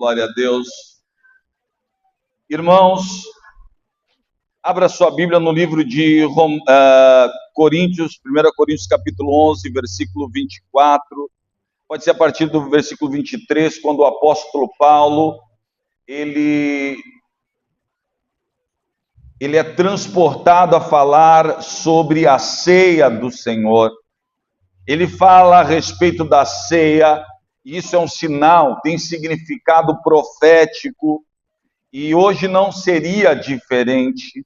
Glória a Deus. Irmãos, abra sua Bíblia no livro de Coríntios, 1 Coríntios capítulo 11, versículo 24. Pode ser a partir do versículo 23, quando o apóstolo Paulo, ele é transportado a falar sobre a ceia do Senhor. Ele fala a respeito da ceia, e isso é um sinal, tem significado profético, e hoje não seria diferente.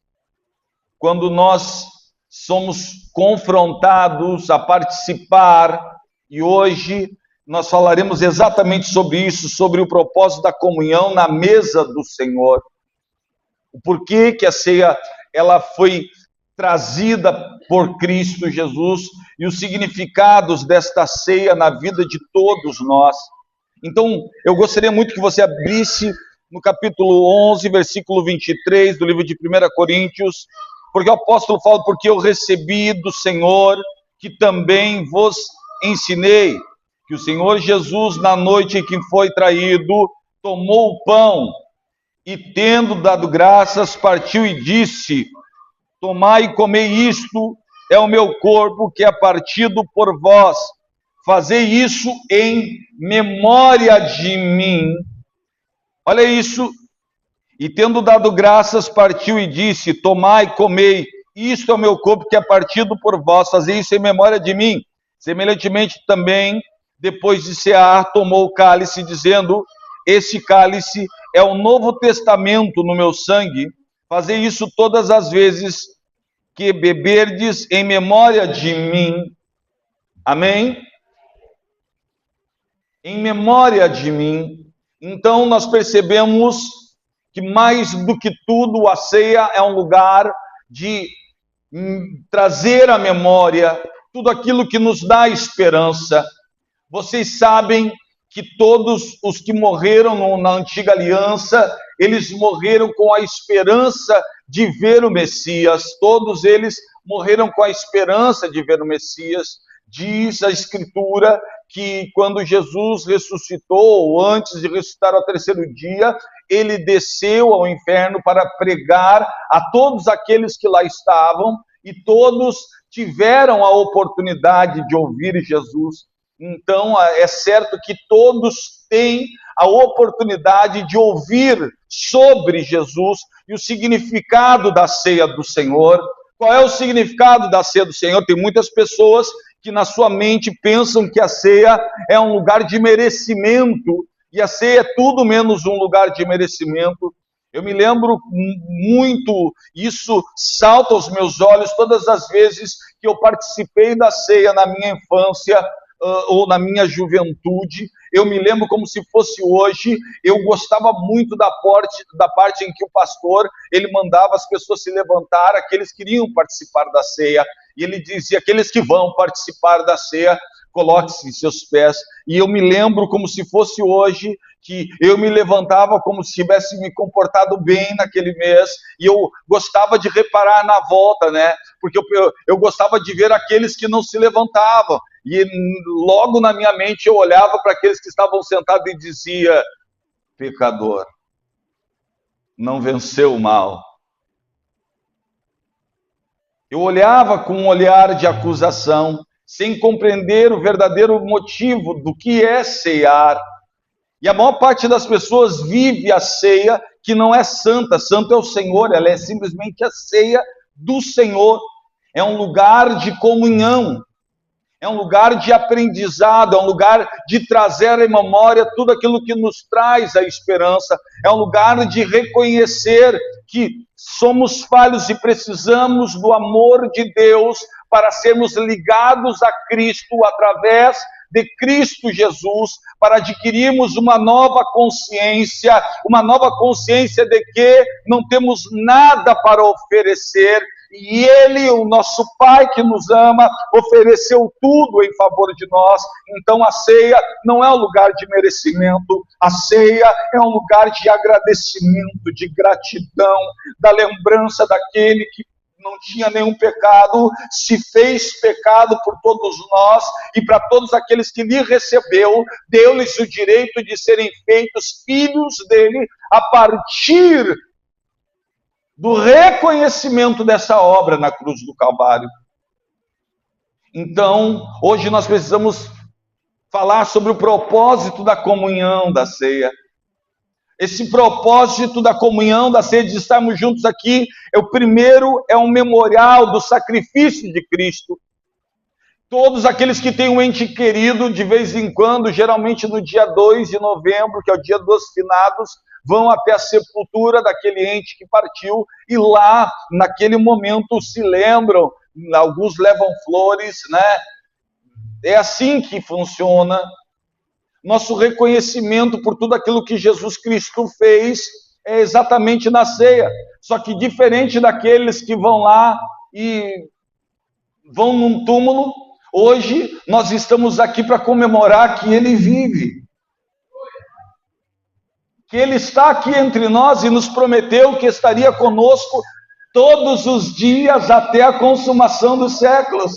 Quando nós somos confrontados a participar, e hoje nós falaremos exatamente sobre isso, sobre o propósito da comunhão na mesa do Senhor. O porquê que a ceia ela foi trazida por Cristo Jesus e os significados desta ceia na vida de todos nós. Então, eu gostaria muito que você abrisse no capítulo 11, versículo 23 do livro de 1 Coríntios, porque o apóstolo fala: porque eu recebi do Senhor, que também vos ensinei, que o Senhor Jesus, na noite em que foi traído, tomou o pão e, tendo dado graças, partiu e disse: tomai e comei, isto é o meu corpo, que é partido por vós. Fazei isso em memória de mim. Olha isso. E tendo dado graças, partiu e disse: tomai e comei, isto é o meu corpo, que é partido por vós. Fazei isso em memória de mim. Semelhantemente também, depois de cear, tomou o cálice, dizendo: esse cálice é o novo testamento no meu sangue. Fazei isso todas as vezes que beberdes em memória de mim. Amém? Em memória de mim. Então nós percebemos que mais do que tudo a ceia é um lugar de trazer à memória tudo aquilo que nos dá esperança. Vocês sabem que todos os que morreram na antiga aliança, eles morreram com a esperança de ver o Messias. Todos eles morreram com a esperança de ver o Messias. Diz a Escritura que quando Jesus ressuscitou, ou antes de ressuscitar ao terceiro dia, ele desceu ao inferno para pregar a todos aqueles que lá estavam, e todos tiveram a oportunidade de ouvir Jesus. Então, é certo que todos têm a oportunidade de ouvir sobre Jesus e o significado da ceia do Senhor. Qual é o significado da ceia do Senhor? Tem muitas pessoas que na sua mente pensam que a ceia é um lugar de merecimento, e a ceia é tudo menos um lugar de merecimento. Eu me lembro muito, isso salta aos meus olhos todas as vezes que eu participei da ceia na minha infância, ou na minha juventude. Eu me lembro como se fosse hoje. Eu gostava muito da parte em que o pastor, ele mandava as pessoas se levantar, aqueles que iriam participar da ceia, e ele dizia: aqueles que vão participar da ceia, coloque-se em seus pés. E eu me lembro como se fosse hoje, que eu me levantava como se tivesse me comportado bem naquele mês, e eu gostava de reparar na volta, né? Porque eu gostava de ver aqueles que não se levantavam, e logo na minha mente eu olhava para aqueles que estavam sentados e dizia: pecador, não venceu o mal. Eu olhava com um olhar de acusação, sem compreender o verdadeiro motivo do que é cear. E a maior parte das pessoas vive a ceia que não é santa. Santo é o Senhor, ela é simplesmente a ceia do Senhor. É um lugar de comunhão, é um lugar de aprendizado, é um lugar de trazer em memória tudo aquilo que nos traz a esperança. É um lugar de reconhecer que somos falhos e precisamos do amor de Deus para sermos ligados a Cristo através de Cristo Jesus, para adquirirmos uma nova consciência de que não temos nada para oferecer, e Ele, o nosso Pai que nos ama, ofereceu tudo em favor de nós. Então a ceia não é um lugar de merecimento, a ceia é um lugar de agradecimento, de gratidão, da lembrança daquele que não tinha nenhum pecado, se fez pecado por todos nós e para todos aqueles que lhe recebeu, deu-lhes o direito de serem feitos filhos dele a partir do reconhecimento dessa obra na cruz do Calvário. Então, hoje nós precisamos falar sobre o propósito da comunhão da ceia. Esse propósito da comunhão da ceia, de estarmos juntos aqui, o primeiro é um memorial do sacrifício de Cristo. Todos aqueles que têm um ente querido, de vez em quando, geralmente no dia 2 de novembro, que é o dia dos finados, vão até a sepultura daquele ente que partiu, e lá, naquele momento, se lembram, alguns levam flores, né? É assim que funciona. Nosso reconhecimento por tudo aquilo que Jesus Cristo fez é exatamente na ceia. Só que diferente daqueles que vão lá e vão num túmulo, hoje nós estamos aqui para comemorar que Ele vive. Que Ele está aqui entre nós e nos prometeu que estaria conosco todos os dias até a consumação dos séculos.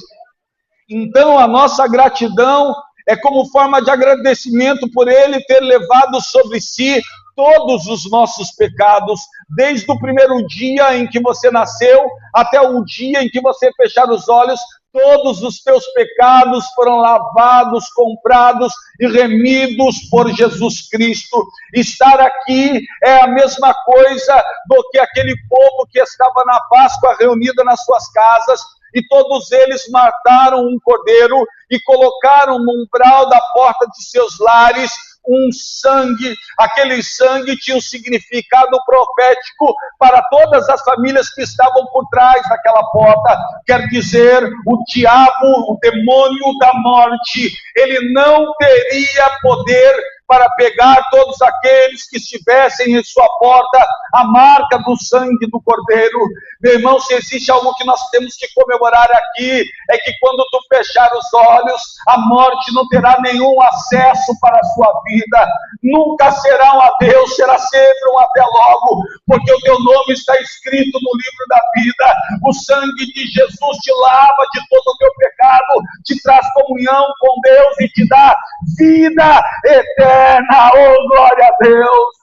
Então a nossa gratidão é como forma de agradecimento por Ele ter levado sobre si todos os nossos pecados, desde o primeiro dia em que você nasceu, até o dia em que você fechar os olhos, todos os teus pecados foram lavados, comprados e remidos por Jesus Cristo. Estar aqui é a mesma coisa do que aquele povo que estava na Páscoa reunida nas suas casas, e todos eles mataram um cordeiro e colocaram no umbral da porta de seus lares um sangue. Aquele sangue tinha um significado profético para todas as famílias que estavam por trás daquela porta. Quer dizer, o diabo, o demônio da morte, ele não teria poder para pegar todos aqueles que estivessem em sua porta a marca do sangue do Cordeiro. Meu irmão, se existe algo que nós temos que comemorar aqui, é que quando tu fechar os olhos, a morte não terá nenhum acesso para a sua vida. Nunca será um adeus, será sempre um até logo, porque o teu nome está escrito no livro da vida. O sangue de Jesus te lava de todo o teu pecado, te traz comunhão com Deus e te dá vida eterna. Oh, glória a Deus!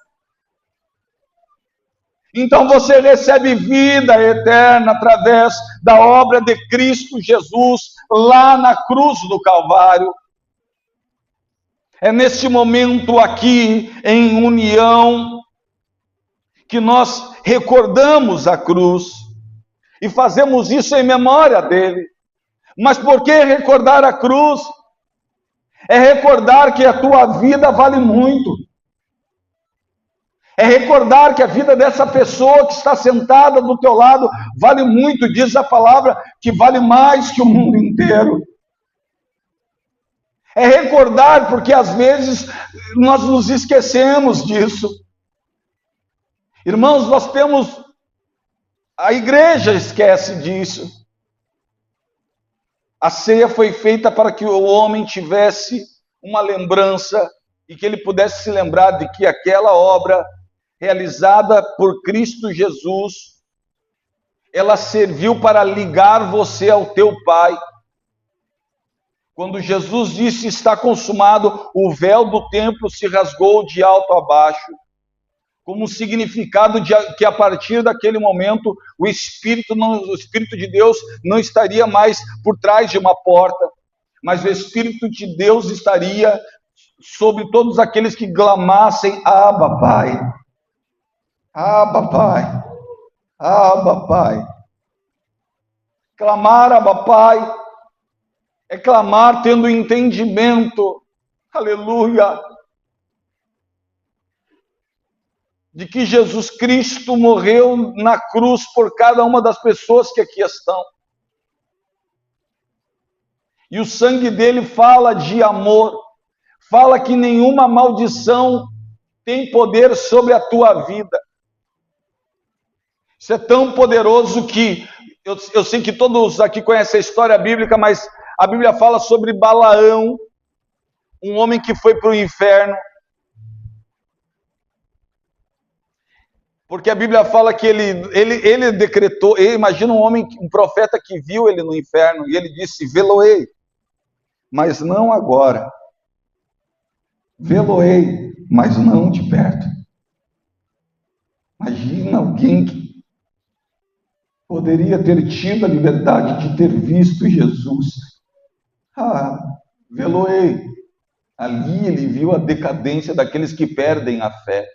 Então você recebe vida eterna através da obra de Cristo Jesus lá na cruz do Calvário. É neste momento aqui, em união, que nós recordamos a cruz e fazemos isso em memória dele. Mas por que recordar a cruz? É recordar que a tua vida vale muito. É recordar que a vida dessa pessoa que está sentada do teu lado vale muito. Diz a palavra que vale mais que o mundo inteiro. É recordar porque às vezes nós nos esquecemos disso. Irmãos, nós temos... A igreja esquece disso. A ceia foi feita para que o homem tivesse uma lembrança e que ele pudesse se lembrar de que aquela obra realizada por Cristo Jesus, ela serviu para ligar você ao teu Pai. Quando Jesus disse está consumado, o véu do templo se rasgou de alto a baixo, como um significado de que a partir daquele momento o Espírito de Deus não estaria mais por trás de uma porta, mas o Espírito de Deus estaria sobre todos aqueles que clamassem Abba, Pai. Abba, Pai. Abba, Pai. Clamar Abba, Pai é clamar tendo entendimento, aleluia, de que Jesus Cristo morreu na cruz por cada uma das pessoas que aqui estão. E o sangue dele fala de amor, fala que nenhuma maldição tem poder sobre a tua vida. Isso é tão poderoso que, eu sei que todos aqui conhecem a história bíblica, mas a Bíblia fala sobre Balaão, um homem que foi para o inferno. Porque a Bíblia fala que ele decretou, imagina um homem, um profeta que viu ele no inferno, e ele disse, vê-lo-ei, mas não agora. Vê-lo-ei, mas não de perto. Imagina alguém que poderia ter tido a liberdade de ter visto Jesus. Vê-lo-ei. Ali ele viu a decadência daqueles que perdem a fé.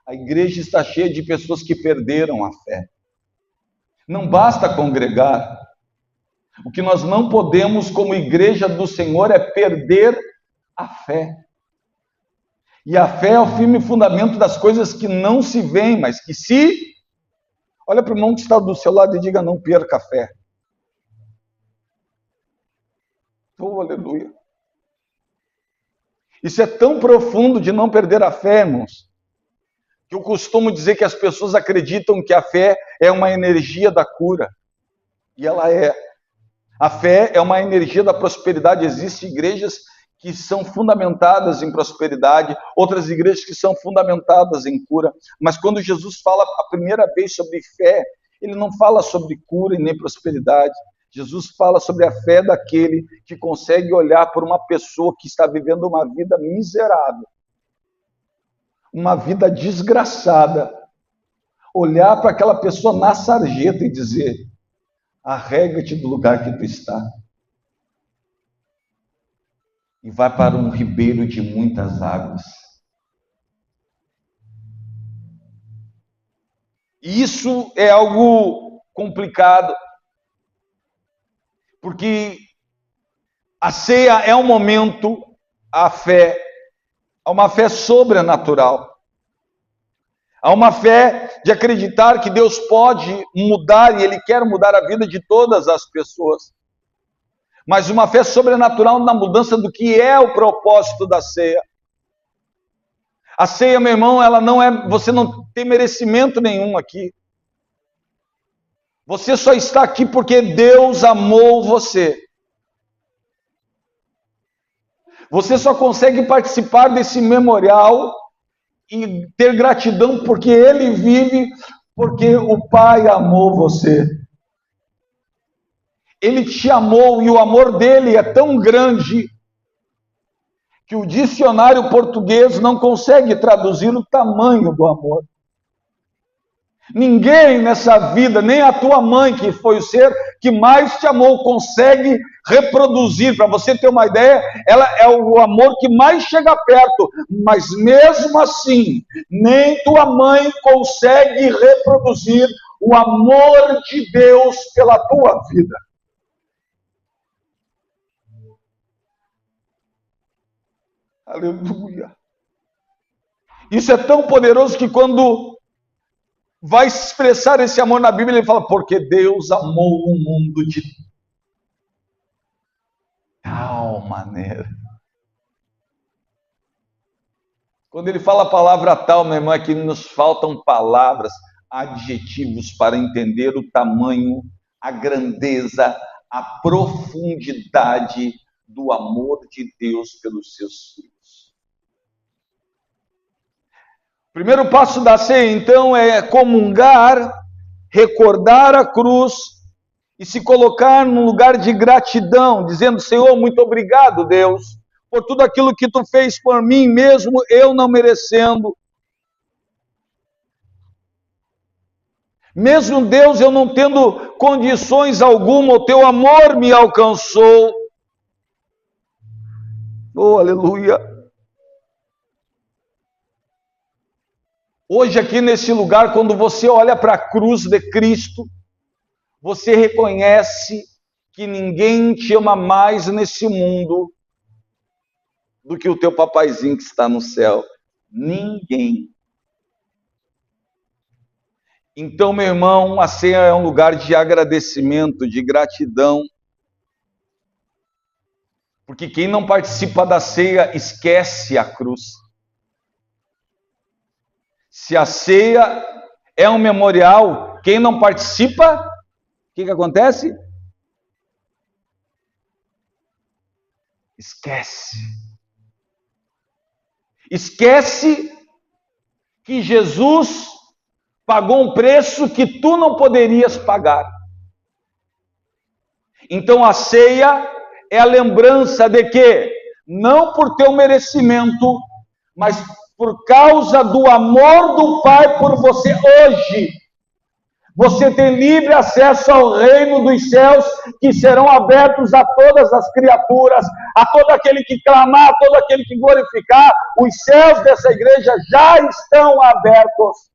A igreja está cheia de pessoas que perderam a fé. Não basta congregar. O que nós não podemos, como igreja do Senhor, é perder a fé. E a fé é o firme fundamento das coisas que não se veem, mas que se... Olha para o irmão que está do seu lado e diga, não perca a fé. Oh, aleluia. Isso é tão profundo de não perder a fé, irmãos, que eu costumo dizer que as pessoas acreditam que a fé é uma energia da cura. E ela é. A fé é uma energia da prosperidade. Existem igrejas que são fundamentadas em prosperidade, outras igrejas que são fundamentadas em cura. Mas quando Jesus fala a primeira vez sobre fé, ele não fala sobre cura e nem prosperidade. Jesus fala sobre a fé daquele que consegue olhar por uma pessoa que está vivendo uma vida miserável, uma vida desgraçada, olhar para aquela pessoa na sarjeta e dizer, arrega-te do lugar que tu está e vai para um ribeiro de muitas águas. Isso é algo complicado, porque a ceia é um momento, a fé, há uma fé sobrenatural. Há uma fé de acreditar que Deus pode mudar e Ele quer mudar a vida de todas as pessoas. Mas uma fé sobrenatural na mudança do que é o propósito da ceia. A ceia, meu irmão, ela não é, você não tem merecimento nenhum aqui. Você só está aqui porque Deus amou você. Você só consegue participar desse memorial e ter gratidão porque Ele vive, porque o Pai amou você. Ele te amou e o amor dele é tão grande que o dicionário português não consegue traduzir o tamanho do amor. Ninguém nessa vida, nem a tua mãe, que foi o ser que mais te amou, consegue reproduzir. Para você ter uma ideia, ela é o amor que mais chega perto, mas mesmo assim, nem tua mãe consegue reproduzir o amor de Deus pela tua vida. Aleluia. Isso é tão poderoso que quando vai expressar esse amor na Bíblia, ele fala, porque Deus amou o mundo de tal maneira. Quando ele fala a palavra tal, meu irmão, é que nos faltam palavras, adjetivos para entender o tamanho, a grandeza, a profundidade do amor de Deus pelos seus filhos. O primeiro passo da ceia, então, é comungar, recordar a cruz e se colocar num lugar de gratidão, dizendo, Senhor, muito obrigado, Deus, por tudo aquilo que Tu fez por mim, mesmo eu não merecendo. Mesmo, Deus, eu não tendo condições alguma, o Teu amor me alcançou. Oh, aleluia! Hoje aqui nesse lugar, quando você olha para a cruz de Cristo, você reconhece que ninguém te ama mais nesse mundo do que o teu papaizinho que está no céu. Ninguém. Então, meu irmão, a ceia é um lugar de agradecimento, de gratidão. Porque quem não participa da ceia esquece a cruz. Se a ceia é um memorial, quem não participa, o que acontece? Esquece. Esquece que Jesus pagou um preço que tu não poderias pagar. Então a ceia é a lembrança de que, não por teu merecimento, mas por causa do amor do Pai por você hoje, você tem livre acesso ao reino dos céus, que serão abertos a todas as criaturas, a todo aquele que clamar, a todo aquele que glorificar. Os céus dessa igreja já estão abertos.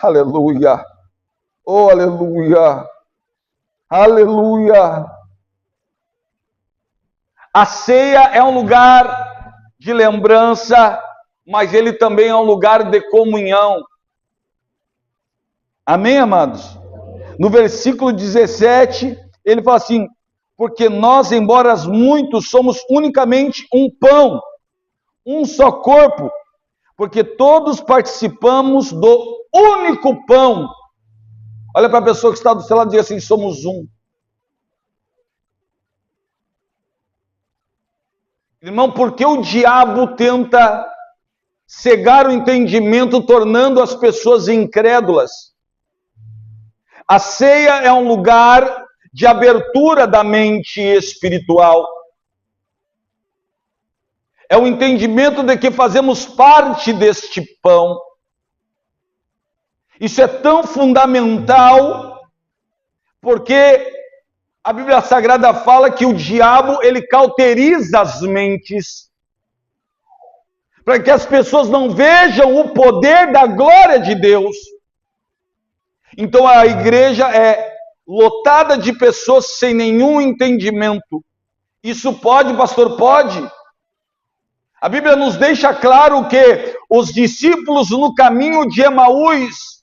Aleluia! Oh, aleluia! Aleluia! A ceia é um lugar de lembrança, mas ele também é um lugar de comunhão. Amém, amados? No versículo 17, ele fala assim: porque nós, embora muitos, somos unicamente um pão, um só corpo, porque todos participamos do único pão. Olha para a pessoa que está do seu lado e diz assim: somos um. Irmão, porque o diabo tenta cegar o entendimento, tornando as pessoas incrédulas? A ceia é um lugar de abertura da mente espiritual. É o entendimento de que fazemos parte deste pão. Isso é tão fundamental, porque a Bíblia Sagrada fala que o diabo, ele cauteriza as mentes, para que as pessoas não vejam o poder da glória de Deus. Então a igreja é lotada de pessoas sem nenhum entendimento. Isso pode, pastor? Pode. A Bíblia nos deixa claro que os discípulos no caminho de Emaús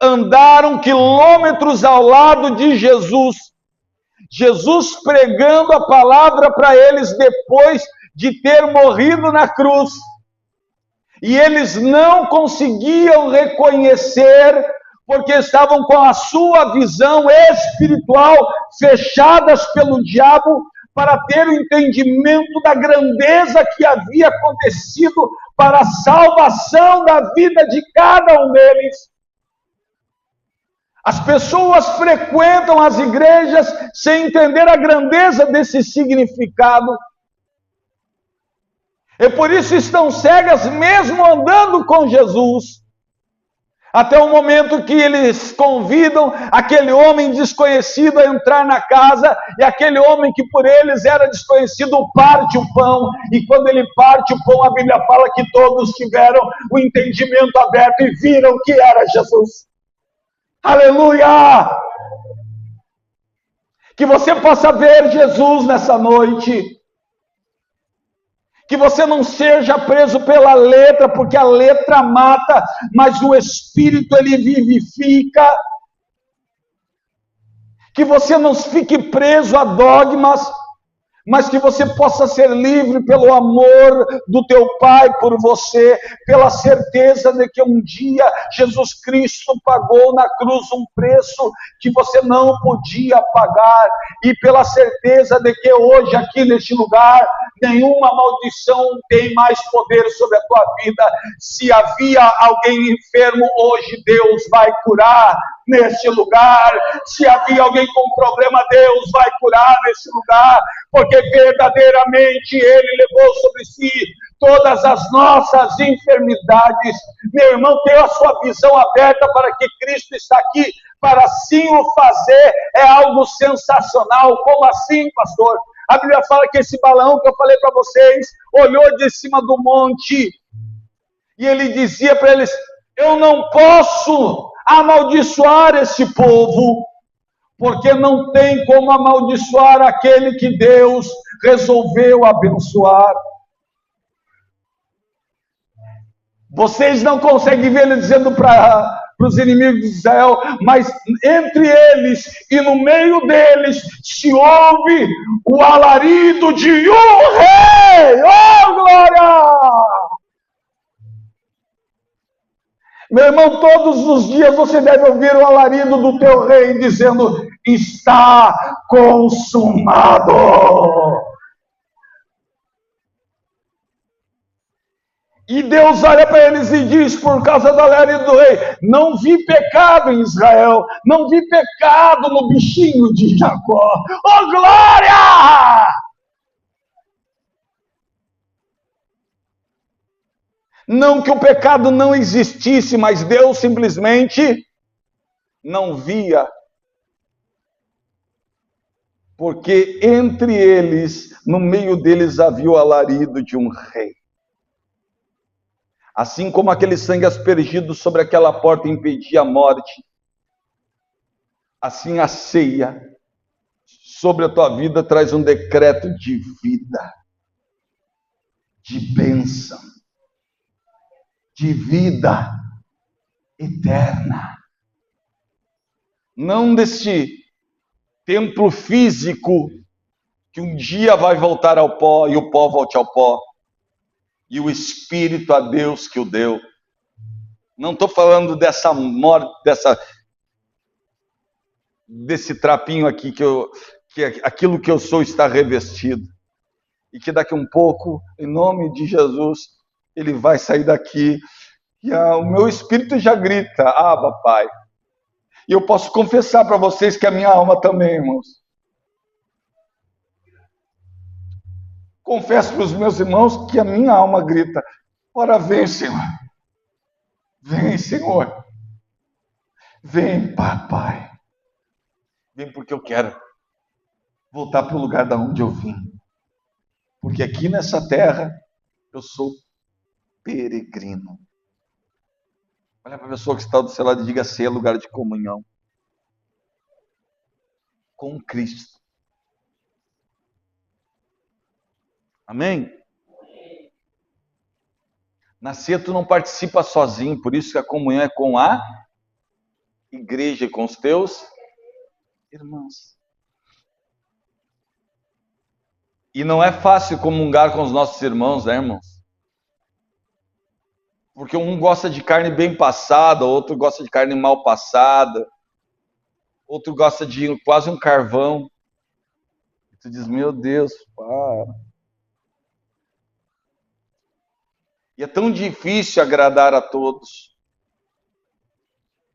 andaram quilômetros ao lado de Jesus. Jesus pregando a palavra para eles depois de ter morrido na cruz. E eles não conseguiam reconhecer, porque estavam com a sua visão espiritual fechadas pelo diabo, para ter o entendimento da grandeza que havia acontecido para a salvação da vida de cada um deles. As pessoas frequentam as igrejas sem entender a grandeza desse significado. E por isso estão cegas mesmo andando com Jesus. Até o momento que eles convidam aquele homem desconhecido a entrar na casa, e aquele homem que por eles era desconhecido parte o pão, e quando ele parte o pão, a Bíblia fala que todos tiveram o entendimento aberto e viram que era Jesus. Aleluia! Que você possa ver Jesus nessa noite. Que você não seja preso pela letra, porque a letra mata, mas o Espírito ele vivifica. Que você não fique preso a dogmas, mas que você possa ser livre pelo amor do teu Pai por você, pela certeza de que um dia Jesus Cristo pagou na cruz um preço que você não podia pagar, e pela certeza de que hoje aqui neste lugar, nenhuma maldição tem mais poder sobre a tua vida. Se havia alguém enfermo, hoje Deus vai curar neste lugar. Se havia alguém com problema, Deus vai curar neste lugar, porque verdadeiramente Ele levou sobre si todas as nossas enfermidades. Meu irmão, tenha a sua visão aberta para que Cristo está aqui para assim o fazer. É algo sensacional. Como assim, pastor? A Bíblia fala que esse balão que eu falei para vocês olhou de cima do monte e ele dizia para eles: eu não posso amaldiçoar esse povo, porque não tem como amaldiçoar aquele que Deus resolveu abençoar. Vocês não conseguem ver ele dizendo para os inimigos de Israel, mas entre eles e no meio deles se ouve o alarido de um rei. Oh, glória! Meu irmão, todos os dias você deve ouvir o alarido do teu rei dizendo: está consumado. E Deus olha para eles e diz, por causa da lei do rei, não vi pecado em Israel, não vi pecado no bichinho de Jacó. Oh, glória! Não que o pecado não existisse, mas Deus simplesmente não via. Porque entre eles, no meio deles, havia o alarido de um rei. Assim como aquele sangue aspergido sobre aquela porta impedia a morte, assim a ceia sobre a tua vida traz um decreto de vida, de bênção, de vida eterna. Não deste templo físico que um dia vai voltar ao pó e o pó volte ao pó, e o Espírito a Deus que o deu. Não estou falando dessa morte, desse trapinho aqui que aquilo que eu sou está revestido. E que daqui um pouco, em nome de Jesus, ele vai sair daqui e o meu espírito já grita, Abba, Pai. E eu posso confessar para vocês que a minha alma também, irmãos. Confesso para os meus irmãos que a minha alma grita, ora vem, Senhor. Vem, Senhor. Vem, papai. Vem porque eu quero voltar para o lugar da onde eu vim. Porque aqui nessa terra eu sou peregrino. Olha para a pessoa que está do seu lado e diga assim, é lugar de comunhão com Cristo. Amém? Na ceia tu não participa sozinho, por isso que a comunhão é com a igreja e com os teus irmãos. E não é fácil comungar com os nossos irmãos, né, irmãos? Porque um gosta de carne bem passada, outro gosta de carne mal passada, outro gosta de quase um carvão. E tu diz, meu Deus, para. E é tão difícil agradar a todos.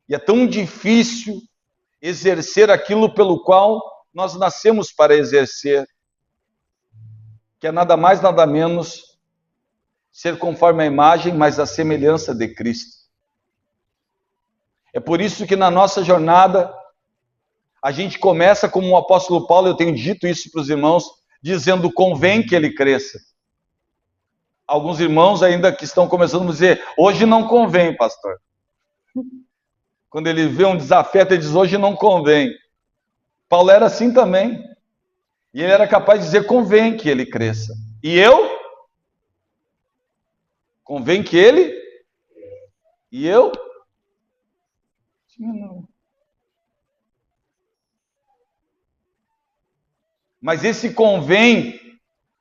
E é tão difícil exercer aquilo pelo qual nós nascemos para exercer. Que é nada mais, nada menos ser conforme a imagem, mas a semelhança de Cristo. É por isso que na nossa jornada, a gente começa como o apóstolo Paulo, eu tenho dito isso para os irmãos, dizendo, convém que ele cresça. Alguns irmãos ainda que estão começando a dizer, hoje não convém, pastor. Quando ele vê um desafeto, ele diz, hoje não convém. Paulo era assim também. E ele era capaz de dizer, convém que ele cresça. E eu? Convém que ele? E eu? Diminua. Mas esse convém,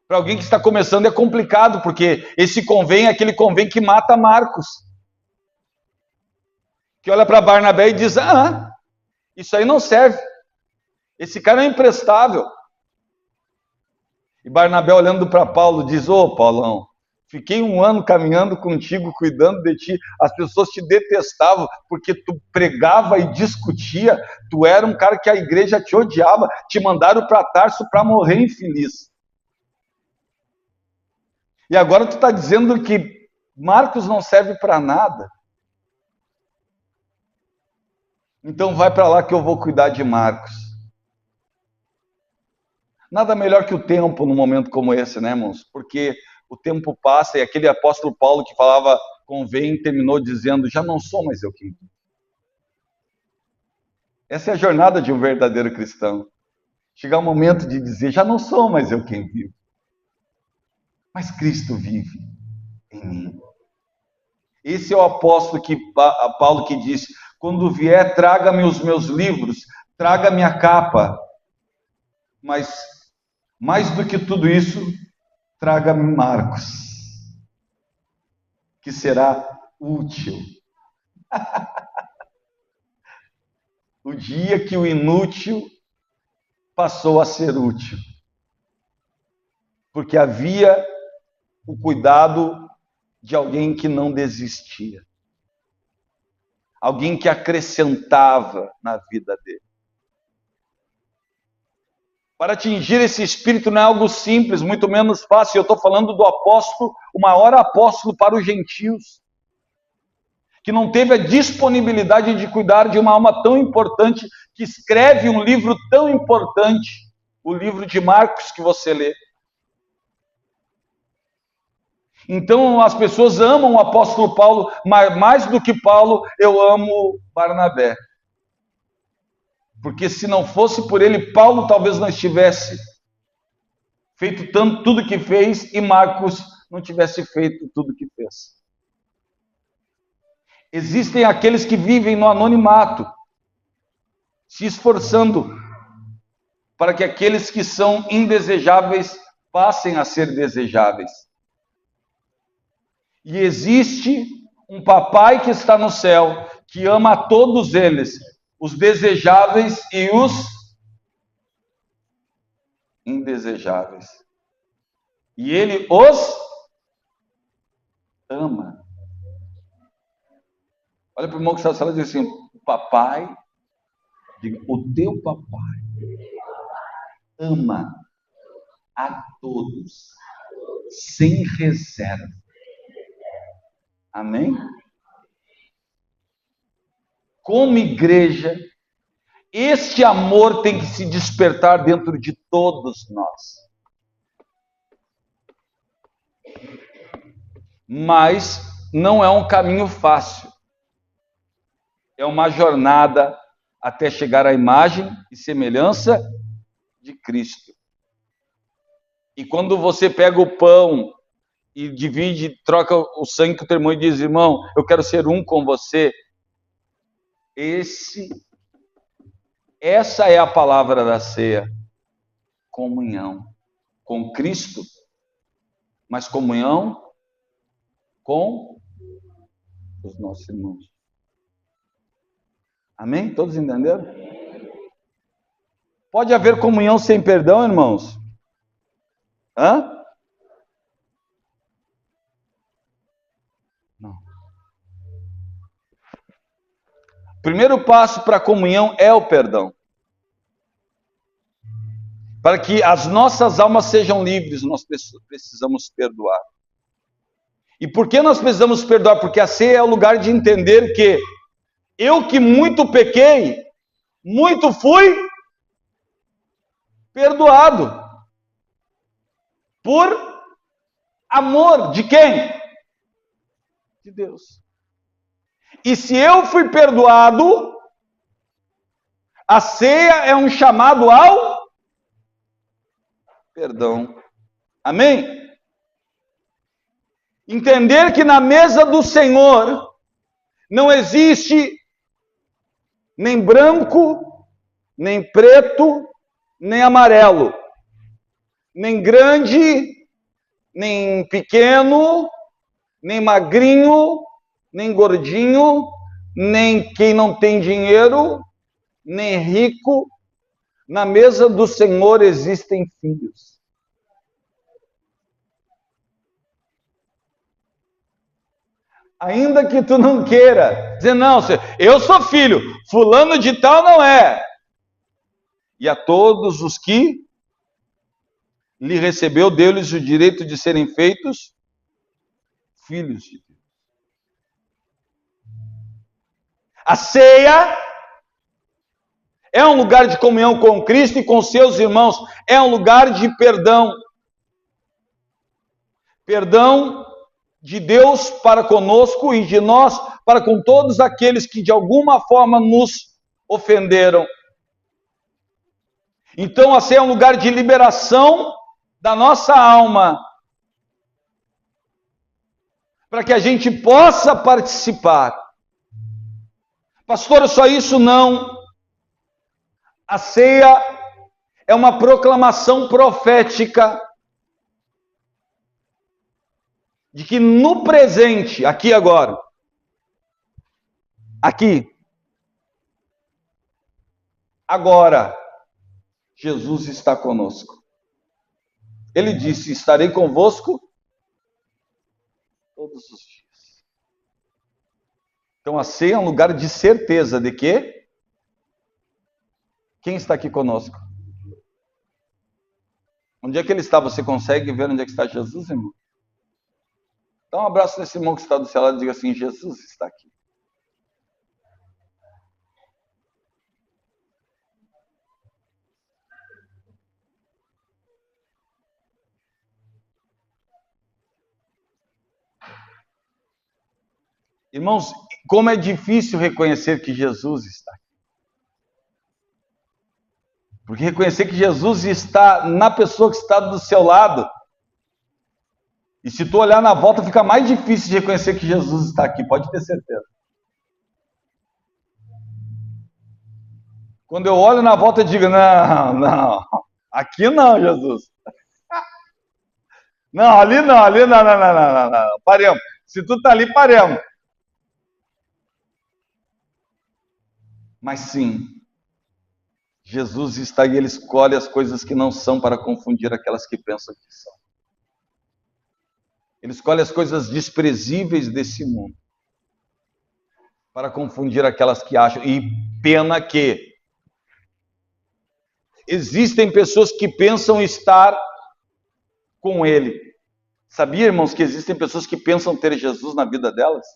para alguém que está começando, é complicado, porque esse convém é aquele convém que mata Marcos. Que olha para Barnabé e diz, isso aí não serve. Esse cara é imprestável. E Barnabé olhando para Paulo diz, Paulão, fiquei 1 ano caminhando contigo, cuidando de ti, as pessoas te detestavam, porque tu pregava e discutia, tu era um cara que a igreja te odiava, te mandaram para Tarso para morrer infeliz. E agora tu está dizendo que Marcos não serve para nada. Então vai para lá que eu vou cuidar de Marcos. Nada melhor que o tempo num momento como esse, né, irmãos? Porque o tempo passa e aquele apóstolo Paulo que falava convém, terminou dizendo, já não sou mais eu quem vivo. Essa é a jornada de um verdadeiro cristão. Chegar o momento de dizer, já não sou mais eu quem vivo. Mas Cristo vive em mim. Esse é o apóstolo Paulo que disse, quando vier, traga-me os meus livros, traga-me a capa. Mas, mais do que tudo isso, traga-me Marcos, que será útil. O dia que o inútil passou a ser útil. Porque havia o cuidado de alguém que não desistia, alguém que acrescentava na vida dele. Para atingir esse espírito não é algo simples, muito menos fácil. Eu estou falando do apóstolo, o maior apóstolo para os gentios, que não teve a disponibilidade de cuidar de uma alma tão importante, que escreve um livro tão importante, o livro de Marcos que você lê. Então as pessoas amam o apóstolo Paulo, mas mais do que Paulo, eu amo Barnabé. Porque se não fosse por ele, Paulo talvez não estivesse feito tudo que fez, e Marcos não tivesse feito tudo que fez. Existem aqueles que vivem no anonimato, se esforçando para que aqueles que são indesejáveis passem a ser desejáveis. E existe um papai que está no céu, que ama a todos eles, os desejáveis e os indesejáveis. E ele os ama. Olha para o irmão que está na sala e diz assim: papai, diga, o teu papai ama a todos, sem reserva. Amém? Como igreja, este amor tem que se despertar dentro de todos nós. Mas não é um caminho fácil. É uma jornada até chegar à imagem e semelhança de Cristo. E quando você pega o pão e divide, troca o sangue com o teu irmão e diz: irmão, eu quero ser um com você. Essa é a palavra da ceia. Comunhão com Cristo, mas comunhão com os nossos irmãos. Amém? Todos entenderam? Pode haver comunhão sem perdão, irmãos? Hã? Não. O primeiro passo para a comunhão é o perdão. Para que as nossas almas sejam livres, nós precisamos perdoar. E por que nós precisamos perdoar? Porque a ceia é o lugar de entender que eu que muito pequei, muito fui perdoado. Por amor de quem? De Deus. E se eu fui perdoado, a ceia é um chamado ao perdão. Amém? Entender que na mesa do Senhor não existe nem branco, nem preto, nem amarelo, nem grande, nem pequeno, nem magrinho, nem gordinho, nem quem não tem dinheiro, nem rico. Na mesa do Senhor existem filhos. Ainda que tu não queira dizer, não, eu sou filho, fulano de tal não é. E a todos os que lhe recebeu, deu-lhes o direito de serem feitos filhos de Deus. A ceia é um lugar de comunhão com Cristo e com seus irmãos, é um lugar de perdão. Perdão de Deus para conosco e de nós para com todos aqueles que de alguma forma nos ofenderam. Então a ceia é um lugar de liberação da nossa alma, para que a gente possa participar. Pastor, só isso não. A ceia é uma proclamação profética de que no presente, aqui agora, aqui, agora, Jesus está conosco. Ele disse: estarei convosco Todos os dias. Então a ceia é um lugar de certeza de que quem está aqui conosco? Onde é que ele está? Você consegue ver onde é que está Jesus, irmão? Dá um abraço nesse irmão que está do seu lado e diga assim: Jesus está aqui. Irmãos, como é difícil reconhecer que Jesus está aqui. Porque reconhecer que Jesus está na pessoa que está do seu lado. E se tu olhar na volta, fica mais difícil de reconhecer que Jesus está aqui, pode ter certeza. Quando eu olho na volta, eu digo: não, aqui não, Jesus. Não, ali não. Paremos. Se tu está ali, paremos. Mas sim, Jesus está e ele escolhe as coisas que não são para confundir aquelas que pensam que são. Ele escolhe as coisas desprezíveis desse mundo para confundir aquelas que acham. E pena que existem pessoas que pensam estar com ele. Sabia, irmãos, que existem pessoas que pensam ter Jesus na vida delas?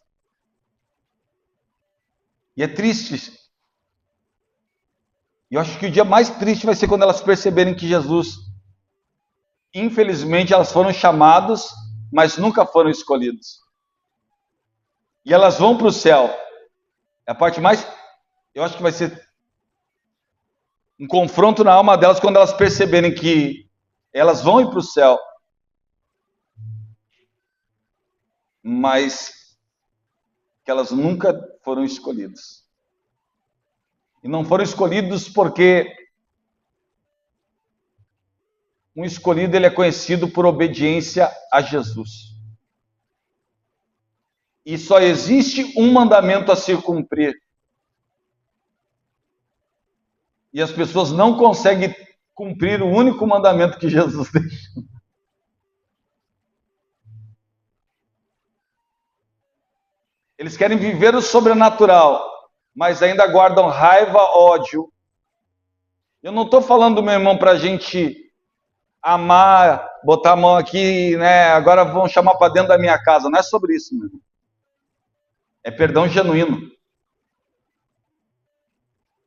E é triste. E eu acho que o dia mais triste vai ser quando elas perceberem que Jesus, infelizmente, elas foram chamadas, mas nunca foram escolhidas. E elas vão para o céu. É a parte mais, eu acho que vai ser um confronto na alma delas quando elas perceberem que elas vão ir para o céu, mas que elas nunca foram escolhidas. E não foram escolhidos porque um escolhido ele é conhecido por obediência a Jesus. E só existe um mandamento a se cumprir. E as pessoas não conseguem cumprir o único mandamento que Jesus deixou. Eles querem viver o sobrenatural, mas ainda guardam raiva, ódio. Eu não estou falando, meu irmão, para a gente amar, botar a mão aqui, né? Agora vão chamar para dentro da minha casa. Não é sobre isso, meu irmão. É perdão genuíno.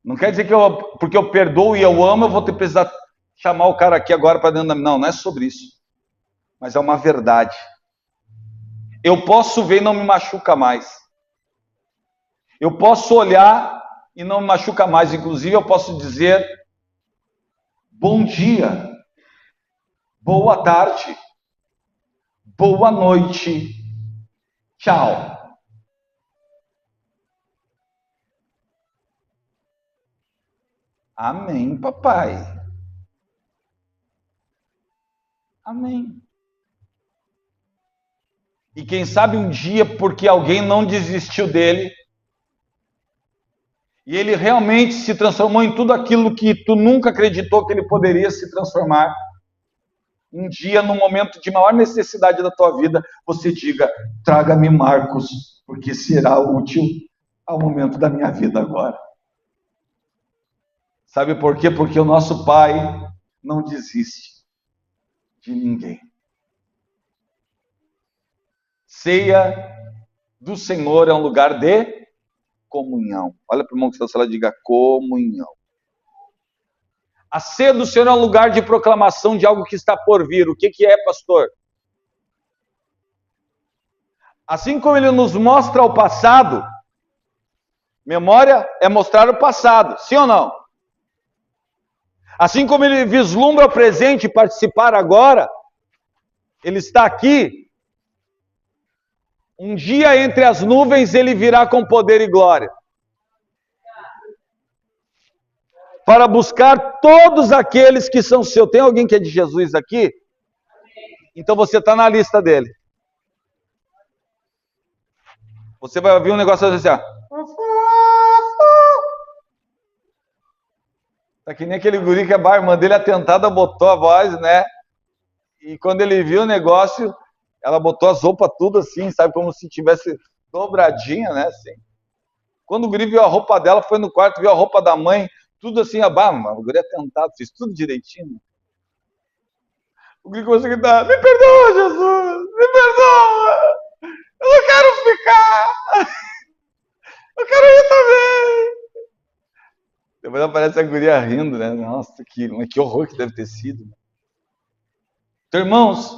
Não quer dizer que porque eu perdoo e eu amo, eu vou ter que precisar chamar o cara aqui agora para dentro da minha. Não, não é sobre isso. Mas é uma verdade. Eu posso ver e não me machuca mais. Eu posso olhar e não me machuca mais. Inclusive, eu posso dizer: bom dia, boa tarde, boa noite, tchau. Amém, papai. Amém. E quem sabe um dia, porque alguém não desistiu dele, e ele realmente se transformou em tudo aquilo que tu nunca acreditou que ele poderia se transformar. Um dia, no momento de maior necessidade da tua vida, você diga: traga-me Marcos, porque será útil ao momento da minha vida agora. Sabe por quê? Porque o nosso Pai não desiste de ninguém. Ceia do Senhor é um lugar de comunhão. Olha para o irmão que está na sala e diga: comunhão. A ceia do Senhor é um lugar de proclamação de algo que está por vir. O que é, pastor? Assim como ele nos mostra o passado, memória é mostrar o passado, sim ou não? Assim como ele vislumbra o presente e participar agora, ele está aqui. Um dia entre as nuvens ele virá com poder e glória. Para buscar todos aqueles que são seus. Tem alguém que é de Jesus aqui? Então você está na lista dele. Você vai ouvir um negócio assim, ó. Tá que nem aquele guri que a irmã dele atentada botou a voz, né? E quando ele viu o negócio, Ela botou as roupas tudo assim, sabe, como se tivesse dobradinha, né, assim. Quando o guri viu a roupa dela, foi no quarto, viu a roupa da mãe, tudo assim, o guri atentado, fez tudo direitinho. O guri começou a gritar, me perdoa, Jesus, me perdoa, eu não quero ficar, eu quero ir também. Depois aparece a guria rindo, né? Nossa, que horror que deve ter sido. Então, irmãos,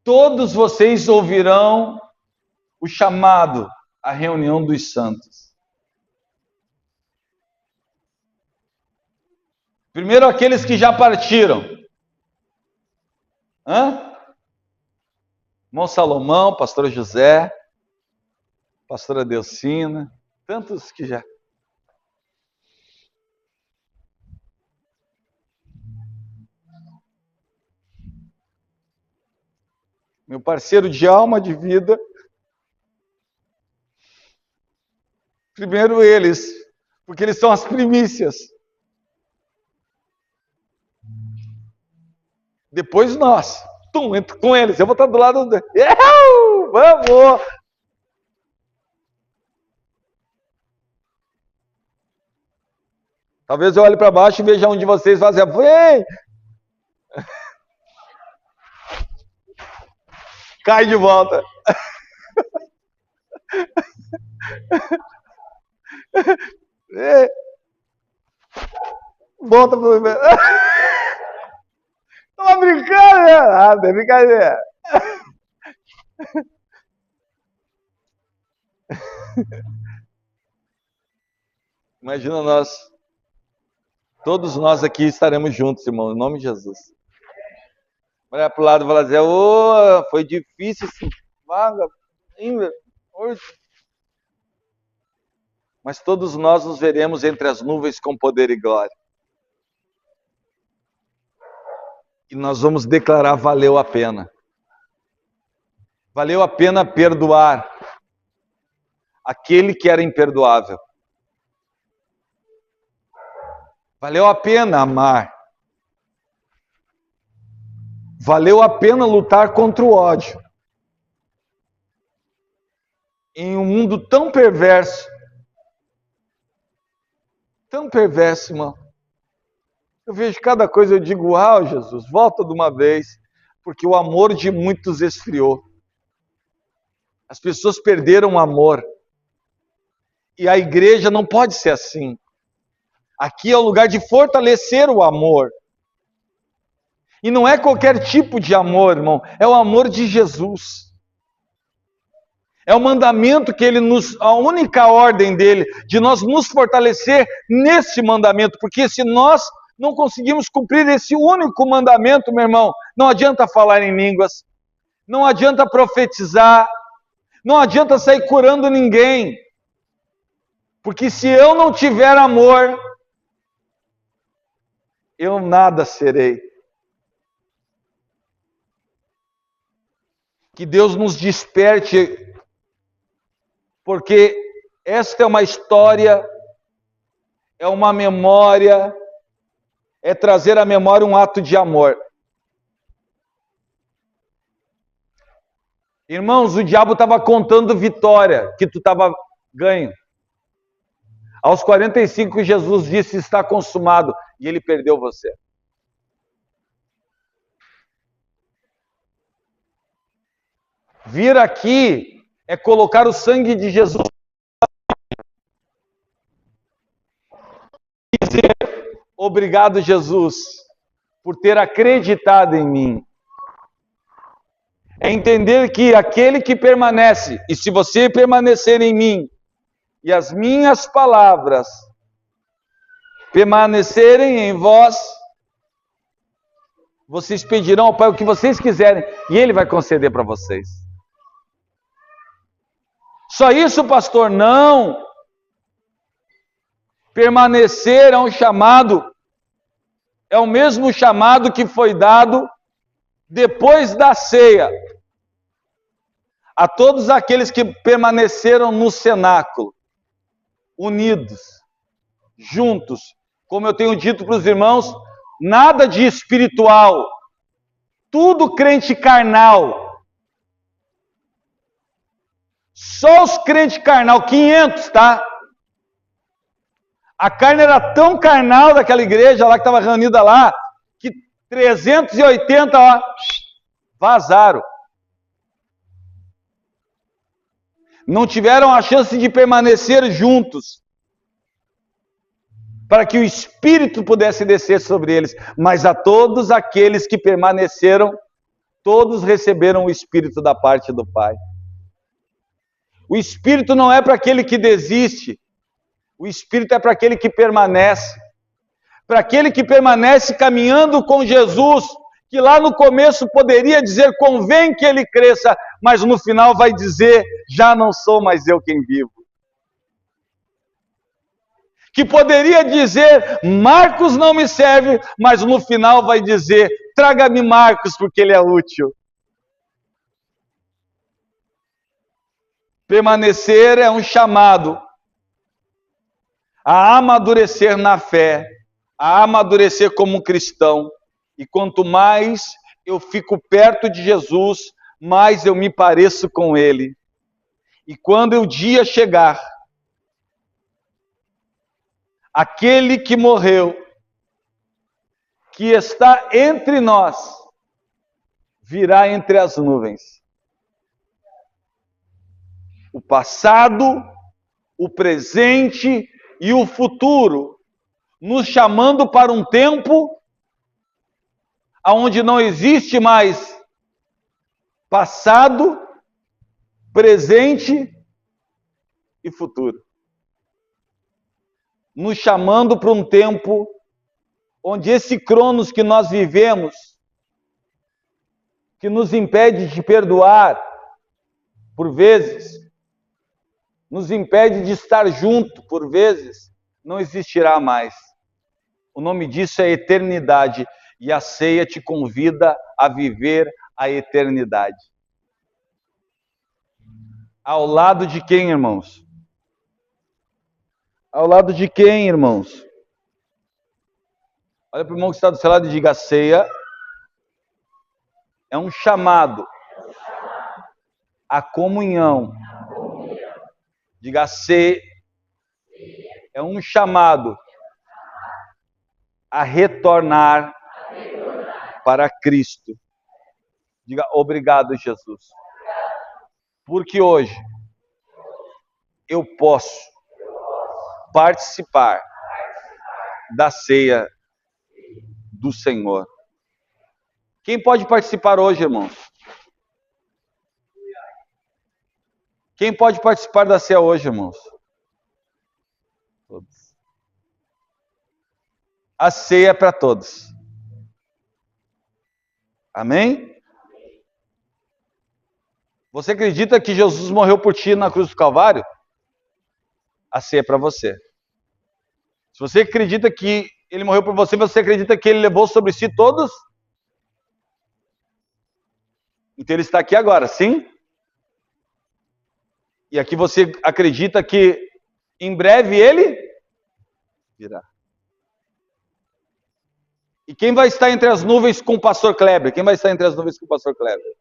todos vocês ouvirão o chamado à reunião dos santos. Primeiro aqueles que já partiram. Irmão Salomão, pastor José, pastora Delcina, tantos que já. Meu parceiro de alma, de vida. Primeiro eles, porque eles são as primícias. Depois nós. Entro com eles. Eu vou estar do lado do... Vamos! Talvez eu olhe para baixo e veja um de vocês fazer, vem! Cai de volta. Volta pro... Tava brincando, né? Ah, tem brincadeira. Imagina nós, todos nós aqui estaremos juntos, irmão, em nome de Jesus. Olhar para o lado e falar assim, oh, foi difícil esse vaga, mas todos nós nos veremos entre as nuvens com poder e glória. E nós vamos declarar, valeu a pena. Valeu a pena perdoar aquele que era imperdoável. Valeu a pena amar. Valeu a pena lutar contra o ódio. Em um mundo tão perverso, irmão. Eu vejo cada coisa, eu digo, uau, Jesus, volta de uma vez, porque o amor de muitos esfriou. As pessoas perderam o amor. E a igreja não pode ser assim. Aqui é o lugar de fortalecer o amor. E não é qualquer tipo de amor, irmão, é o amor de Jesus. É o mandamento que ele a única ordem dele, de nós nos fortalecer nesse mandamento, porque se nós não conseguimos cumprir esse único mandamento, meu irmão, não adianta falar em línguas, não adianta profetizar, não adianta sair curando ninguém, porque se eu não tiver amor, eu nada serei. Que Deus nos desperte, porque esta é uma história, é uma memória, é trazer à memória um ato de amor. Irmãos, o diabo estava contando vitória, que tu estava ganho. Aos 45, Jesus disse, está consumado, e ele perdeu você. Vir aqui é colocar o sangue de Jesus e dizer, obrigado, Jesus, por ter acreditado em mim. É entender que aquele que permanece, e se você permanecer em mim, e as minhas palavras permanecerem em vós, vocês pedirão ao Pai o que vocês quiserem, e Ele vai conceder para vocês. Só isso, pastor? Não. Permanecer é um chamado, é o mesmo chamado que foi dado depois da ceia a todos aqueles que permaneceram no cenáculo, unidos, juntos. Como eu tenho dito para os irmãos, nada de espiritual, Tudo crente carnal. Só os crentes carnal, 500, tá? A carne era tão carnal daquela igreja lá que estava reunida lá, que 380 ó, vazaram. Não tiveram a chance de permanecer juntos, para que o Espírito pudesse descer sobre eles. Mas a todos aqueles que permaneceram, todos receberam o Espírito da parte do Pai. O Espírito não é para aquele que desiste, o Espírito é para aquele que permanece. Para aquele que permanece caminhando com Jesus, que lá no começo poderia dizer, convém que ele cresça, mas no final vai dizer, já não sou mais eu quem vivo. Que poderia dizer, Marcos não me serve, mas no final vai dizer, traga-me Marcos, porque ele é útil. Permanecer é um chamado a amadurecer na fé, a amadurecer como cristão. E quanto mais eu fico perto de Jesus, mais eu me pareço com Ele. E quando o dia chegar, aquele que morreu, que está entre nós, virá entre as nuvens. O passado, o presente e o futuro, nos chamando para um tempo onde não existe mais passado, presente e futuro. Nos chamando para um tempo onde esse cronos que nós vivemos, que nos impede de perdoar, por vezes, nos impede de estar junto, por vezes, não existirá mais. O nome disso é eternidade. E a ceia te convida a viver a eternidade. Ao lado de quem, irmãos? Ao lado de quem, irmãos? Olha para o irmão que está do seu lado e diga, a ceia é um chamado à comunhão. Diga, a ceia é um chamado a retornar para Cristo. Diga, obrigado, Jesus. Porque hoje eu posso participar da ceia do Senhor. Quem pode participar hoje, irmãos? Quem pode participar da ceia hoje, irmãos? Todos. A ceia é para todos. Amém? Você acredita que Jesus morreu por ti na cruz do Calvário? A ceia é para você. Se você acredita que ele morreu por você, você acredita que ele levou sobre si todos? Então ele está aqui agora, sim? E aqui você acredita que em breve ele virá. E quem vai estar entre as nuvens com o pastor Kleber? Quem vai estar entre as nuvens com o pastor Kleber?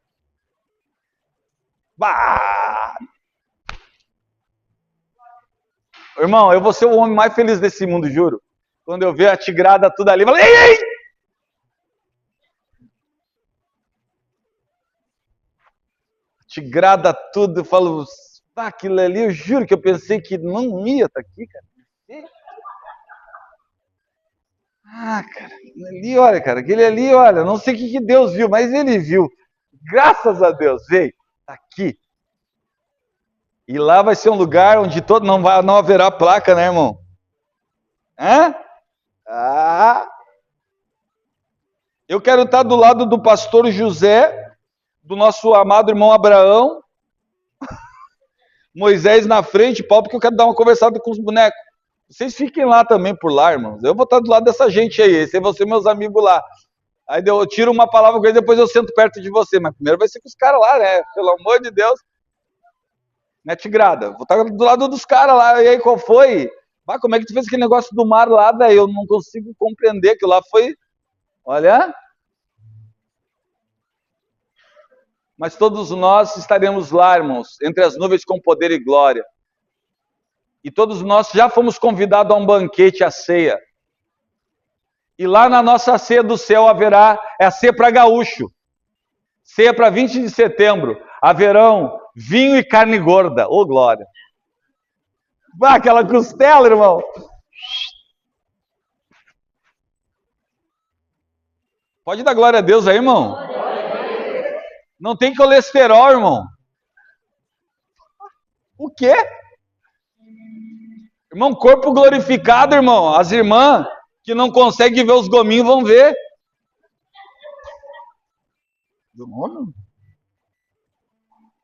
Bah! Irmão, eu vou ser o homem mais feliz desse mundo, juro. Quando eu ver a tigrada tudo ali, eu falo, ei, ei! Tigrada tudo, eu falo, aquilo ali, eu juro que eu pensei que não ia estar aqui, cara. Cara, ali, olha, cara, aquele ali, olha, não sei o que Deus viu, mas ele viu. Graças a Deus, veio, tá aqui. E lá vai ser um lugar onde todo não haverá placa, né, irmão? Hã? Eu quero estar do lado do pastor José, do nosso amado irmão Abraão, Moisés na frente, Paulo, porque eu quero dar uma conversada com os bonecos. Vocês fiquem lá também por lá, irmãos. Eu vou estar do lado dessa gente aí. Esse vão ser meus amigos lá. Aí eu tiro uma palavra com eles, depois eu sento perto de você. Mas primeiro vai ser com os caras lá, né? Pelo amor de Deus. Né, Tigrada? Vou estar do lado dos caras lá. E aí, qual foi? Como é que tu fez aquele negócio do mar lá, velho? Eu não consigo compreender. Aquilo lá foi... Olha... mas todos nós estaremos lá, irmãos, entre as nuvens com poder e glória. E todos nós já fomos convidados a um banquete, a ceia. E lá na nossa ceia do céu haverá, é a ceia para gaúcho, ceia para 20 de setembro, haverão vinho e carne gorda, ô glória. Ah, aquela costela, irmão. Pode dar glória a Deus aí, irmão. Não tem colesterol, irmão. O quê? Irmão, corpo glorificado, irmão. As irmãs que não conseguem ver os gominhos vão ver.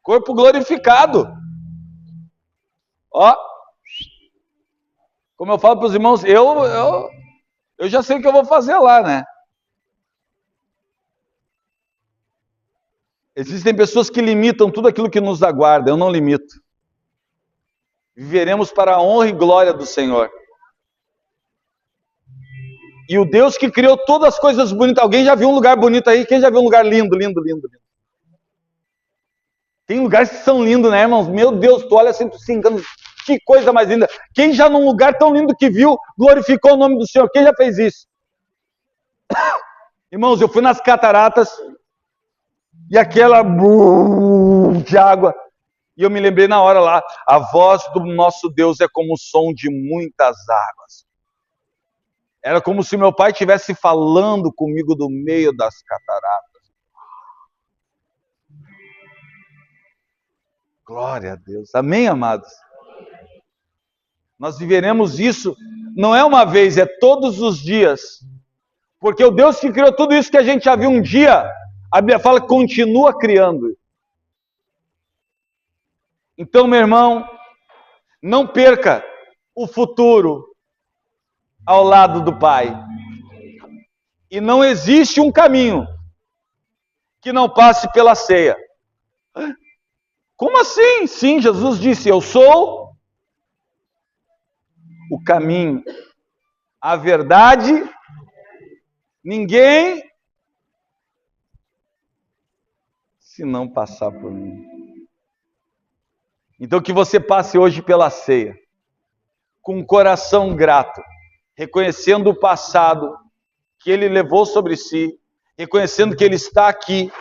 Corpo glorificado. Ó. Como eu falo para os irmãos, eu já sei o que eu vou fazer lá, né? Existem pessoas que limitam tudo aquilo que nos aguarda. Eu não limito. Viveremos para a honra e glória do Senhor. E o Deus que criou todas as coisas bonitas. Alguém já viu um lugar bonito aí? Quem já viu um lugar lindo, lindo, lindo, lindo? Tem lugares que são lindos, né, irmãos? Meu Deus, tu olha assim, tu se engana. Que coisa mais linda. Quem já num lugar tão lindo que viu, glorificou o nome do Senhor? Quem já fez isso? Irmãos, eu fui nas cataratas e aquela de água. E eu me lembrei na hora lá, a voz do nosso Deus é como o som de muitas águas. Era como se meu pai estivesse falando comigo do meio das cataratas. Glória a Deus. Amém, amados? Nós viveremos isso, não é uma vez, é todos os dias. Porque o Deus que criou tudo isso que a gente já viu um dia, a Bíblia fala que continua criando. Então, meu irmão, não perca o futuro ao lado do Pai. E não existe um caminho que não passe pela ceia. Como assim? Sim, Jesus disse, eu sou o caminho, a verdade, ninguém se não passar por mim. Então que você passe hoje pela ceia, com um coração grato, reconhecendo o passado que Ele levou sobre si, reconhecendo que Ele está aqui,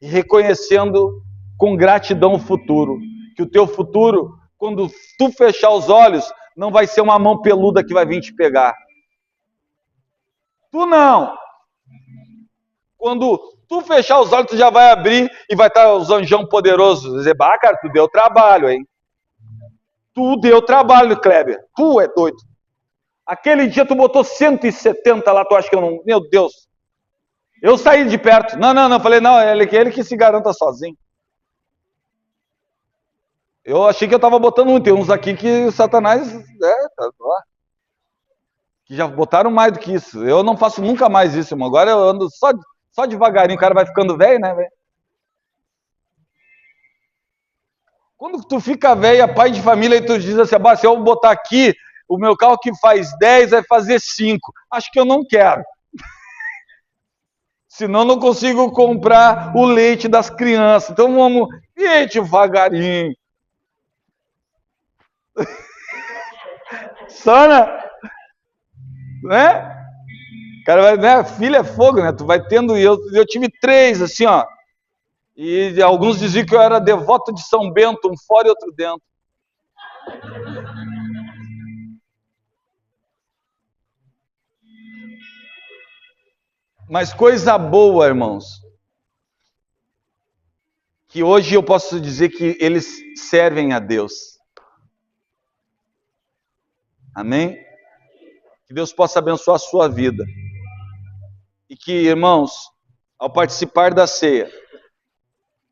e reconhecendo com gratidão o futuro, que o teu futuro, quando tu fechar os olhos, não vai ser uma mão peluda que vai vir te pegar. Tu não. Quando tu fechar os olhos, tu já vai abrir e vai estar os anjão poderosos. Dizer, bah, cara, tu deu trabalho, hein? Tu deu trabalho, Kleber. Tu é doido. Aquele dia tu botou 170 lá, tu acha que eu não... Meu Deus. Eu saí de perto. Não. Falei, não, ele que se garanta sozinho. Eu achei que eu estava botando muito. Tem uns aqui que Satanás... que já botaram mais do que isso. Eu não faço nunca mais isso, irmão. Agora eu ando só devagarinho. O cara vai ficando velho, né, velho? Quando tu fica velho, pai de família, e tu diz assim, se eu botar aqui, o meu carro que faz 10 vai fazer 5. Acho que eu não quero. Senão não consigo comprar o leite das crianças. Então vamos ir devagarinho. Só, né? Cara, vai, né? Filho é fogo, né? Tu vai tendo, e eu tive 3, assim, ó. E alguns diziam que eu era devoto de São Bento, um fora e outro dentro. Mas coisa boa, irmãos, que hoje eu posso dizer que eles servem a Deus. Amém? Que Deus possa abençoar a sua vida. E que, irmãos, ao participar da ceia,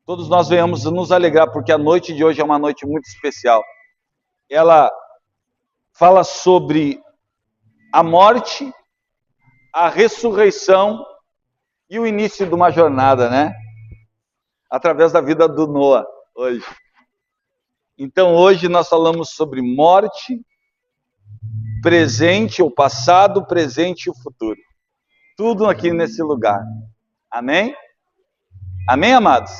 todos nós venhamos nos alegrar, porque a noite de hoje é uma noite muito especial. Ela fala sobre a morte, a ressurreição e o início de uma jornada, né? Através da vida do Noah, hoje. Então, hoje nós falamos sobre morte, presente, o passado, o presente e o futuro. Tudo aqui nesse lugar. Amém? Amém, amados?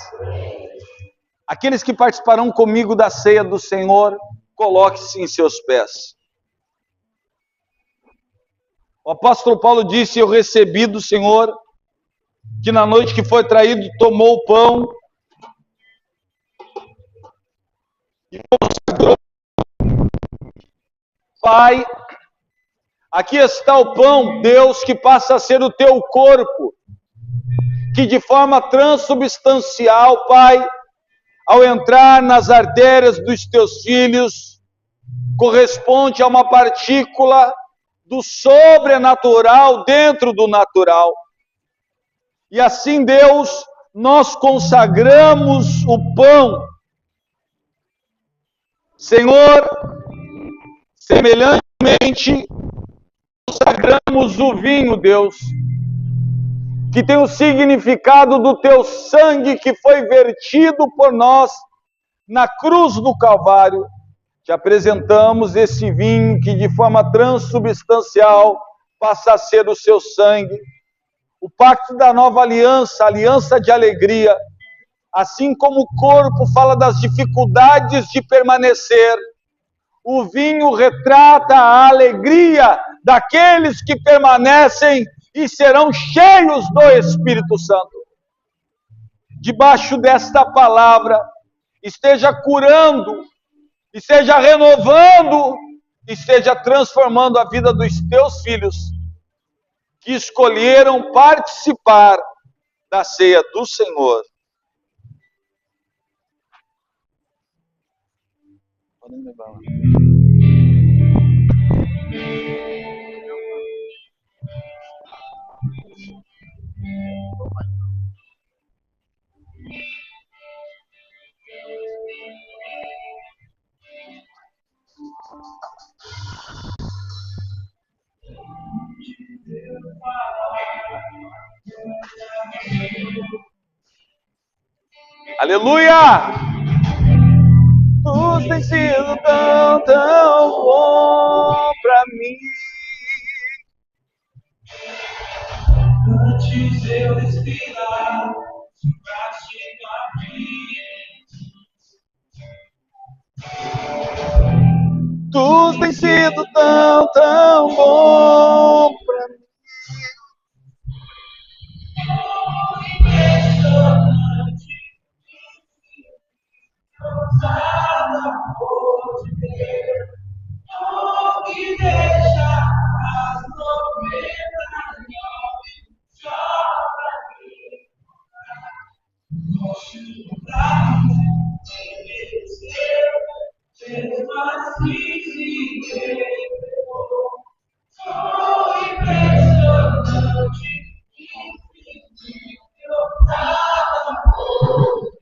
Aqueles que participarão comigo da ceia do Senhor, coloque-se em seus pés. O apóstolo Paulo disse: eu recebi do Senhor que na noite que foi traído, tomou o pão e consagrou. Pai, aqui está o pão, Deus, que passa a ser o teu corpo, que de forma transubstancial, Pai, ao entrar nas artérias dos teus filhos, corresponde a uma partícula do sobrenatural dentro do natural. E assim, Deus, nós consagramos o pão. Senhor, semelhantemente, consagramos o vinho, Deus, que tem o significado do teu sangue que foi vertido por nós na cruz do Calvário. Te apresentamos esse vinho que de forma transubstancial passa a ser o seu sangue, o pacto da nova aliança, aliança de alegria, assim como o corpo fala das dificuldades de permanecer, o vinho retrata a alegria daqueles que permanecem e serão cheios do Espírito Santo. Debaixo desta palavra, esteja curando, esteja renovando, esteja transformando a vida dos teus filhos que escolheram participar da ceia do Senhor. Podem levar lá. Aleluia! Tu tem sido tão, tão bom pra mim. Antes eu respirar, tu tem sido tão, tão bom pra mim. Que deixa as 99 só pra mim. Nosso braço envelheceu, mesmo assim se revelou. Foi impressionante, infinito, eu tava por.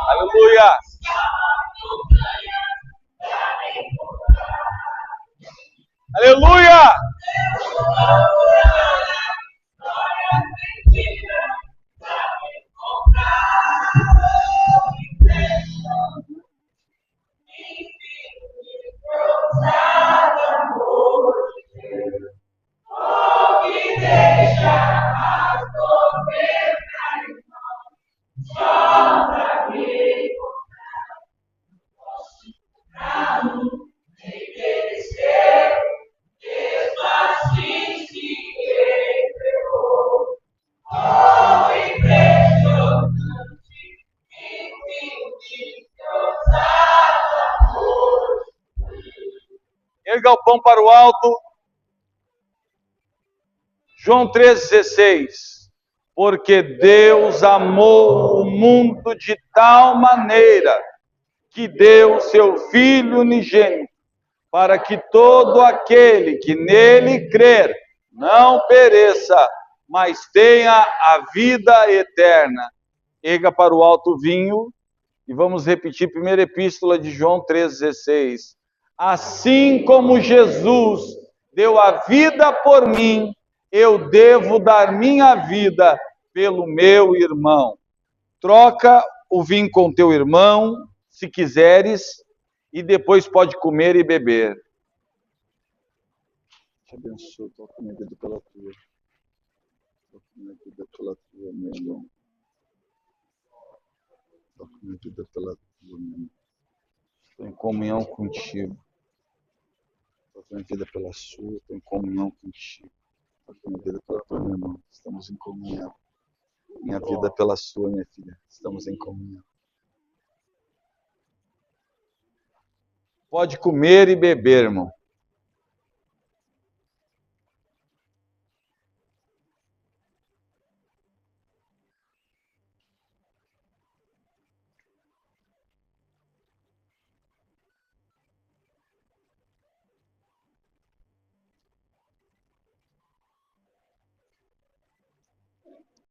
Aleluia! Aleluia! Erga o pão para o alto. João 3,16. Porque Deus amou o mundo de tal maneira que deu seu Filho unigênito, para que todo aquele que nele crer não pereça, mas tenha a vida eterna. Erga para o alto o vinho e vamos repetir a primeira epístola de João 3,16. Assim como Jesus deu a vida por mim, eu devo dar minha vida pelo meu irmão. Troca o vinho com teu irmão, se quiseres, e depois pode comer e beber. Te abençoe, toca minha vida pela tua. Toca minha vida pela tua, meu irmão. Toca minha vida pela tua, meu irmão. Estou em comunhão contigo. Toca minha vida pela sua, estou em comunhão contigo. Toca minha vida pela tua, meu irmão. Estamos em comunhão. Minha vida pela sua, minha filha. Estamos em comunhão. Pode comer e beber, irmão.